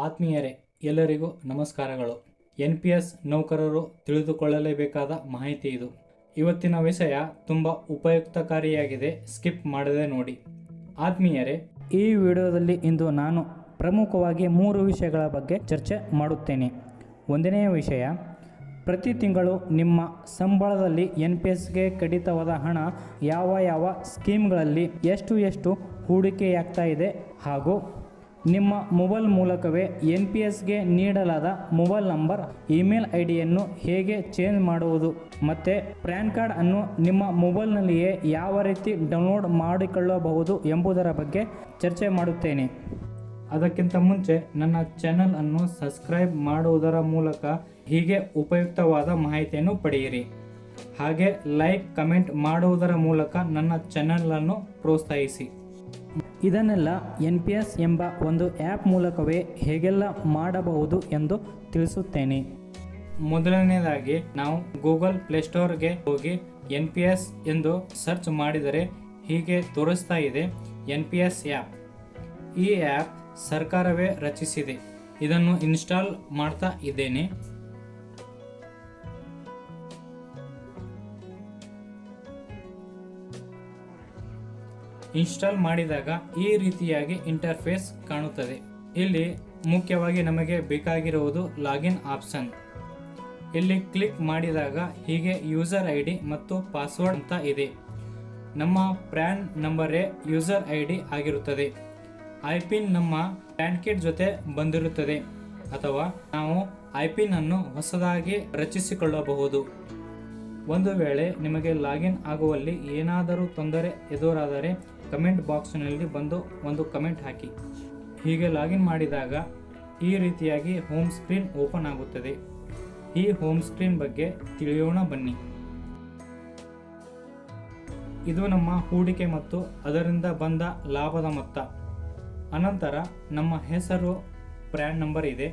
ಆತ್ಮೀಯರೇ, ಎಲ್ಲರಿಗೂ ನಮಸ್ಕಾರಗಳು. NPS ನೌಕರರು ತಿಳಿದುಕೊಳ್ಳಲೇಬೇಕಾದ ಮಾಹಿತಿ ಇದು. ಇವತ್ತಿನ ವಿಷಯ ತುಂಬ ಉಪಯುಕ್ತಕಾರಿಯಾಗಿದೆ, ಸ್ಕಿಪ್ ಮಾಡದೆ ನೋಡಿ. ಆತ್ಮೀಯರೇ, ಈ ವಿಡಿಯೋದಲ್ಲಿ ಇಂದು ನಾನು ಪ್ರಮುಖವಾಗಿ 3 ವಿಷಯಗಳ ಬಗ್ಗೆ ಚರ್ಚೆ ಮಾಡುತ್ತೇನೆ. ಒಂದನೆಯ ವಿಷಯ, ಪ್ರತಿ ತಿಂಗಳು ನಿಮ್ಮ ಸಂಬಳದಲ್ಲಿ NPSಗೆ ಕಡಿತವಾದ ಹಣ ಯಾವ ಸ್ಕೀಮ್ಗಳಲ್ಲಿ ಎಷ್ಟು ಹೂಡಿಕೆಯಾಗ್ತಾ ಇದೆ ಹಾಗೂ ನಿಮ್ಮ ಮೊಬೈಲ್ ಮೂಲಕವೇ NPSಗೆ ನೀಡಲಾದ ಮೊಬೈಲ್ ನಂಬರ್, ಇಮೇಲ್ ಐಡಿಯನ್ನು ಹೇಗೆ ಚೇಂಜ್ ಮಾಡುವುದು ಮತ್ತು ಪ್ಯಾನ್ ಕಾರ್ಡ್ ಅನ್ನು ನಿಮ್ಮ ಮೊಬೈಲ್ನಲ್ಲಿಯೇ ಯಾವ ರೀತಿ ಡೌನ್ಲೋಡ್ ಮಾಡಿಕೊಳ್ಳಬಹುದು ಎಂಬುದರ ಬಗ್ಗೆ ಚರ್ಚೆ ಮಾಡುತ್ತೇನೆ. ಅದಕ್ಕಿಂತ ಮುಂಚೆ ನನ್ನ ಚಾನೆಲ್ ಅನ್ನು ಸಬ್ಸ್ಕ್ರೈಬ್ ಮಾಡುವುದರ ಮೂಲಕ ಹೀಗೆ ಉಪಯುಕ್ತವಾದ ಮಾಹಿತಿಯನ್ನು ಪಡೆಯಿರಿ. ಹಾಗೆ ಲೈಕ್, ಕಮೆಂಟ್ ಮಾಡುವುದರ ಮೂಲಕ ನನ್ನ ಚಾನೆಲ್ ಅನ್ನು ಪ್ರೋತ್ಸಾಹಿಸಿ. ಇದನ್ನೆಲ್ಲ NPS ಎಂಬ ಒಂದು ಆ್ಯಪ್ ಮೂಲಕವೇ ಹೇಗೆಲ್ಲ ಮಾಡಬಹುದು ಎಂದು ತಿಳಿಸುತ್ತೇನೆ. ಮೊದಲನೇದಾಗಿ ನಾವು ಗೂಗಲ್ ಪ್ಲೇಸ್ಟೋರ್ಗೆ ಹೋಗಿ NPS ಎಂದು ಸರ್ಚ್ ಮಾಡಿದರೆ ಹೀಗೆ ತೋರಿಸ್ತಾ ಇದೆ NPS ಆ್ಯಪ್. ಈ ಆ್ಯಪ್ ಸರ್ಕಾರವೇ ರಚಿಸಿದೆ. ಇದನ್ನು ಇನ್ಸ್ಟಾಲ್ ಮಾಡ್ತಾ ಇದ್ದೇನೆ. ಇನ್ಸ್ಟಾಲ್ ಮಾಡಿದಾಗ ಈ ರೀತಿಯಾಗಿ ಇಂಟರ್ಫೇಸ್ ಕಾಣುತ್ತದೆ. ಇಲ್ಲಿ ಮುಖ್ಯವಾಗಿ ನಮಗೆ ಬೇಕಾಗಿರುವುದು ಲಾಗಿನ್ ಆಪ್ಷನ್. ಇಲ್ಲಿ ಕ್ಲಿಕ್ ಮಾಡಿದಾಗ ಹೀಗೆ ಯೂಸರ್ ID ಮತ್ತು ಪಾಸ್ವರ್ಡ್ ಅಂತ ಇದೆ. ನಮ್ಮ ಪ್ಯಾನ್ ನಂಬರೇ ಯೂಸರ್ ID ಆಗಿರುತ್ತದೆ. ಐಪಿನ್ ನಮ್ಮ ಪ್ಯಾನ್ ಕಿಟ್ ಜೊತೆ ಬಂದಿರುತ್ತದೆ ಅಥವಾ ನಾವು ಐಪಿನ್ ಅನ್ನು ಹೊಸದಾಗಿ ರಚಿಸಿಕೊಳ್ಳಬಹುದು. ಒಂದು ವೇಳೆ ನಿಮಗೆ ಲಾಗಿನ್ ಆಗುವಲ್ಲಿ ಏನಾದರೂ ತೊಂದರೆ ಎದುರಾದರೆ ಕಮೆಂಟ್ ಬಾಕ್ಸ್ನಲ್ಲಿ ಬಂದು ಒಂದು ಕಮೆಂಟ್ ಹಾಕಿ. ಹೀಗೆ ಲಾಗಿನ್ ಮಾಡಿದಾಗ ಈ ರೀತಿಯಾಗಿ ಹೋಮ್ ಸ್ಕ್ರೀನ್ ಓಪನ್ ಆಗುತ್ತದೆ. ಈ ಹೋಮ್ ಸ್ಕ್ರೀನ್ ಬಗ್ಗೆ ತಿಳಿಯೋಣ ಬನ್ನಿ. ಇದು ನಮ್ಮ ಹೂಡಿಕೆ ಮತ್ತು ಅದರಿಂದ ಬಂದ ಲಾಭದ ಮೊತ್ತ. ಅನಂತರ ನಮ್ಮ ಹೆಸರು, ಪ್ಯಾನ್ ನಂಬರ್ ಇದೆ.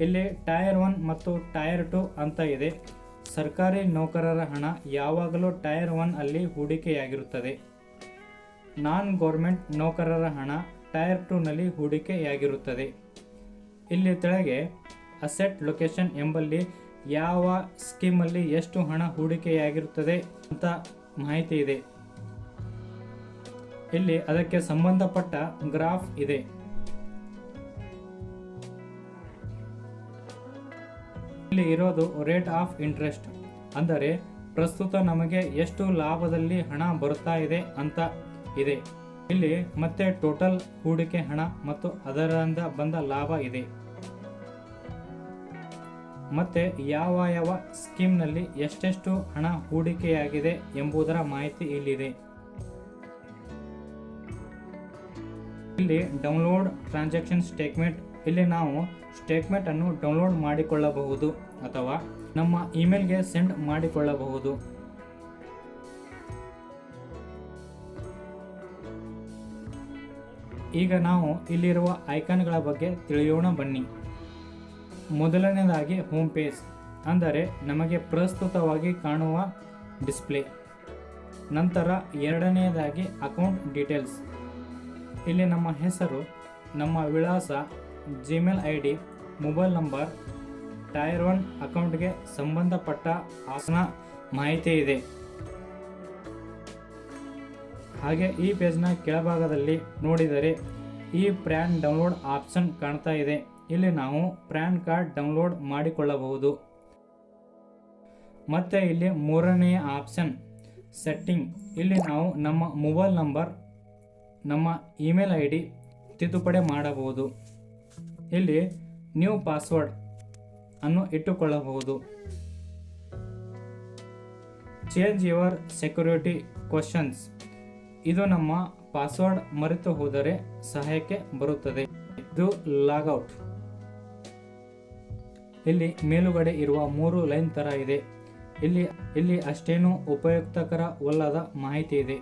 ಇಲ್ಲಿ ಟೈರ್ 1 ಮತ್ತು ಟೈರ್ 2 ಅಂತ ಇದೆ. ಸರ್ಕಾರಿ ನೌಕರರ ಹಣ ಯಾವಾಗಲೂ ಟೈರ್ 1 ಅಲ್ಲಿ ಹೂಡಿಕೆಯಾಗಿರುತ್ತದೆ. ನಾನ್ ಗೌರ್ಮೆಂಟ್ ನೌಕರರ ಹಣ ಟೈರ್ 2 ನಲ್ಲಿ ಹೂಡಿಕೆಯಾಗಿರುತ್ತದೆ. ಇಲ್ಲಿ ಕೆಳಗೆ ಅಸೆಟ್ ಲೊಕೇಶನ್ ಎಂಬಲ್ಲಿ ಯಾವ ಸ್ಕೀಮಲ್ಲಿ ಎಷ್ಟು ಹಣ ಹೂಡಿಕೆಯಾಗಿರುತ್ತದೆ ಅಂತ ಮಾಹಿತಿ ಇದೆ. ಇಲ್ಲಿ ಅದಕ್ಕೆ ಸಂಬಂಧಪಟ್ಟ ಗ್ರಾಫ್ ಇದೆ. ಇಲ್ಲಿ ಇರೋದು ರೇಟ್ ಆಫ್ ಇಂಟ್ರೆಸ್ಟ್, ಅಂದರೆ ಪ್ರಸ್ತುತ ನಮಗೆ ಎಷ್ಟು ಲಾಭದಲ್ಲಿ ಹಣ ಬರುತ್ತಾ ಇದೆ ಅಂತ ಇದೆ. ಇಲ್ಲಿ ಮತ್ತೆ ಟೋಟಲ್ ಹೂಡಿಕೆ ಹಣ ಮತ್ತು ಅದರಿಂದ ಬಂದ ಲಾಭ ಇದೆ. ಮತ್ತೆ ಯಾವ ಸ್ಕೀಮ್ನಲ್ಲಿ ಎಷ್ಟೆಷ್ಟು ಹಣ ಹೂಡಿಕೆಯಾಗಿದೆ ಎಂಬುದರ ಮಾಹಿತಿ ಇಲ್ಲಿದೆ. ಇಲ್ಲಿ ಡೌನ್ಲೋಡ್ ಟ್ರಾನ್ಸಾಕ್ಷನ್ ಸ್ಟೇಟ್ಮೆಂಟ್. ಇಲ್ಲಿ ನಾವು ಸ್ಟೇಟ್ಮೆಂಟ್ ಅನ್ನು ಡೌನ್ಲೋಡ್ ಮಾಡಿಕೊಳ್ಳಬಹುದು ಅಥವಾ ನಮ್ಮ ಇಮೇಲ್ಗೆ ಸೆಂಡ್ ಮಾಡಿಕೊಳ್ಳಬಹುದು. ಈಗ ನಾವು ಇಲ್ಲಿರುವ ಐಕಾನ್ಗಳ ಬಗ್ಗೆ ತಿಳಿಯೋಣ ಬನ್ನಿ. ಮೊದಲನೇದಾಗಿ ಹೋಮ್ ಪೇಜ್, ಅಂದರೆ ನಮಗೆ ಪ್ರಸ್ತುತವಾಗಿ ಕಾಣುವ ಡಿಸ್ಪ್ಲೇ. ನಂತರ ಎರಡನೆಯದಾಗಿ ಅಕೌಂಟ್ ಡೀಟೇಲ್ಸ್. ಇಲ್ಲಿ ನಮ್ಮ ಹೆಸರು, ನಮ್ಮ ವಿಳಾಸ, Gmail ID, mobile number, tyre 1 ಅಕೌಂಟ್ಗೆ ಸಂಬಂಧಪಟ್ಟ ಆಸನ ಮಾಹಿತಿ ಇದೆ. ಹಾಗೆ ಈ ಪೇಜ್ನ ಕೆಳಭಾಗದಲ್ಲಿ ನೋಡಿದರೆ ಈ ಪ್ಯಾನ್ ಡೌನ್ಲೋಡ್ ಆಪ್ಷನ್ ಕಾಣ್ತಾ ಇದೆ. ಇಲ್ಲಿ ನಾವು ಪ್ಯಾನ್ ಕಾರ್ಡ್ ಡೌನ್ಲೋಡ್ ಮಾಡಿಕೊಳ್ಳಬಹುದು. ಮತ್ತೆ ಇಲ್ಲಿ ಮೂರನೆಯ ಆಪ್ಷನ್ ಸೆಟ್ಟಿಂಗ್. ಇಲ್ಲಿ ನಾವು ನಮ್ಮ ಮೊಬೈಲ್ ನಂಬರ್, ನಮ್ಮ ಇಮೇಲ್ ID ತಿದ್ದುಪಡಿ ಮಾಡಬಹುದು. ಇಲ್ಲಿ ನ್ಯೂ ಪಾಸ್ವರ್ಡ್ ಅನ್ನು ಇಟ್ಟುಕೊಳ್ಳಬಹುದು. Change your security questions. ಇದು ನಮ್ಮ ಪಾಸ್ವರ್ಡ್ ಮರೆತು ಹೋದರೆ ಸಹಾಯಕ್ಕೆ ಬರುತ್ತದೆ. ಇದು ಲಾಗೌಟ್. ಇಲ್ಲಿ ಮೇಲುಗಡೆ ಇರುವ 3 ಲೈನ್ ತರ ಇದೆ. ಇಲ್ಲಿ ಅಷ್ಟೇನು ಉಪಯುಕ್ತಕರವಲ್ಲದ ಮಾಹಿತಿ ಇದೆ.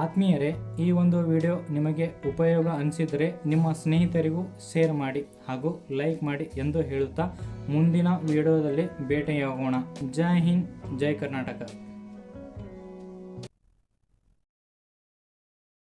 ಆತ್ಮೀಯರೇ, ಈ ಒಂದು ವಿಡಿಯೋ ನಿಮಗೆ ಉಪಯೋಗ ಅನಿಸಿದರೆ ನಿಮ್ಮ ಸ್ನೇಹಿತರಿಗೂ ಶೇರ್ ಮಾಡಿ ಹಾಗೂ ಲೈಕ್ ಮಾಡಿ ಎಂದು ಹೇಳುತ್ತಾ ಮುಂದಿನ ವಿಡಿಯೋದಲ್ಲಿ ಭೇಟಿಯಾಗೋಣ. ಜೈ ಹಿಂದ್, ಜೈ ಕರ್ನಾಟಕ.